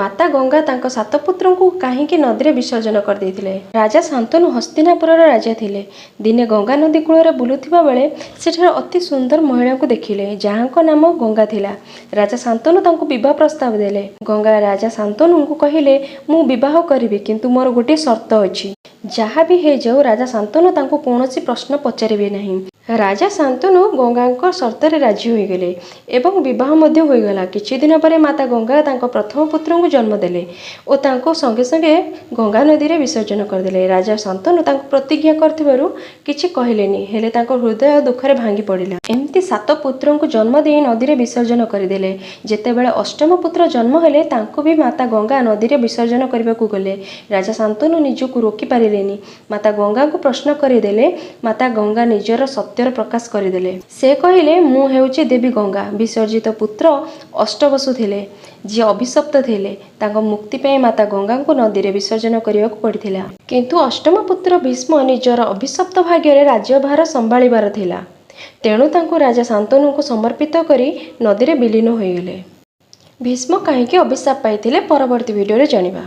ମାତା ଗଙ୍ଗା ତାଙ୍କ ସାତ ପୁତ୍ରଙ୍କୁ କାହିଁକି ନଦୀରେ ବିସର୍ଜନ କରିଦେଇଥିଲେ। ରାଜା ଶାନ୍ତନୁ ହସ୍ତିନାପୁରର ରାଜା ଥିଲେ। ଦିନେ ଗଙ୍ଗା ନଦୀ କୂଳରେ ବୁଲୁଥିବା ବେଳେ ସେଠାରେ ଅତି ସୁନ୍ଦର ମହିଳାଙ୍କୁ ଦେଖିଲେ, ଯାହାଙ୍କ ନାମ ଗଙ୍ଗା ଥିଲା। ରାଜା ଶାନ୍ତନୁ ତାଙ୍କୁ ବିବାହ ପ୍ରସ୍ତାବ ଦେଲେ। ଗଙ୍ଗା ରାଜା ଶାନ୍ତନୁଙ୍କୁ କହିଲେ, ମୁଁ ବିବାହ କରିବି, କିନ୍ତୁ ମୋର ଗୋଟିଏ ସର୍ତ୍ତ ଅଛି। ଯାହା ବି ହେଇଯାଉ ରାଜା ଶାନ୍ତନୁ ତାଙ୍କୁ କୌଣସି ପ୍ରଶ୍ନ ପଚାରିବେ ନାହିଁ। ରାଜା ଶାନ୍ତନୁ ଗଙ୍ଗାଙ୍କ ସର୍ତ୍ତରେ ରାଜି ହୋଇଗଲେ ଏବଂ ବିବାହ ମଧ୍ୟ ହୋଇଗଲା। କିଛି ଦିନ ପରେ ମାତା ଗଙ୍ଗା ତାଙ୍କ ପ୍ରଥମ ପୁତ୍ରଙ୍କୁ ଜନ୍ମ ଦେଲେ ଓ ତାଙ୍କୁ ସଙ୍ଗେ ସଙ୍ଗେ ଗଙ୍ଗା ନଦୀରେ ବିସର୍ଜନ କରିଦେଲେ। ରାଜା ଶାନ୍ତନୁ ତାଙ୍କୁ ପ୍ରତିଜ୍ଞା କରିଥିବାରୁ କିଛି କହିଲେନି, ହେଲେ ତାଙ୍କ ହୃଦୟ ଦୁଃଖରେ ଭାଙ୍ଗି ପଡ଼ିଲା। ଏମିତି ସାତ ପୁତ୍ରଙ୍କୁ ଜନ୍ମ ଦେଇ ନଦୀରେ ବିସର୍ଜନ କରିଦେଲେ। ଯେତେବେଳେ ଅଷ୍ଟମ ପୁତ୍ର ଜନ୍ମ ହେଲେ ତାଙ୍କୁ ବି ମାତା ଗଙ୍ଗା ନଦୀରେ ବିସର୍ଜନ କରିବାକୁ ଗଲେ। ରାଜା ଶାନ୍ତନୁ ନିଜକୁ ରୋକି ପାରିଲେନି। ମାତା ଗଙ୍ଗାଙ୍କୁ ପ୍ରଶ୍ନ କରିଦେଲେ। ମାତା ଗଙ୍ଗା ନିଜର ସତ୍ୟର ପ୍ରକାଶ କରିଦେଲେ। ସେ କହିଲେ, ମୁଁ ହେଉଛି ଦେବୀ ଗଙ୍ଗା। ବିସର୍ଜିତ ପୁତ୍ର ଅଷ୍ଟବସୁ ଥିଲେ, ଯିଏ ଅଭିଶପ୍ତ ଥିଲେ। ତାଙ୍କ ମୁକ୍ତି ପାଇଁ ମାତା ଗଙ୍ଗାଙ୍କୁ ନଦୀରେ ବିସର୍ଜନ କରିବାକୁ ପଡ଼ିଥିଲା। କିନ୍ତୁ ଅଷ୍ଟମ ପୁତ୍ର ଭୀଷ୍ମ ନିଜର ଅଭିଶପ୍ତ ଭାଗ୍ୟରେ ରାଜ୍ୟଭାର ସମ୍ଭାଳିବାର ଥିଲା। ତେଣୁ ତାଙ୍କୁ ରାଜା ଶାନ୍ତନୁଙ୍କୁ ସମର୍ପିତ କରି ନଦୀରେ ବିଲୀନ ହୋଇଗଲେ। ଭୀଷ୍ମ କାହିଁକି ଅଭିଶାପ ପାଇଥିଲେ, ପରବର୍ତ୍ତୀ ଭିଡ଼ିଓରେ ଜାଣିବା।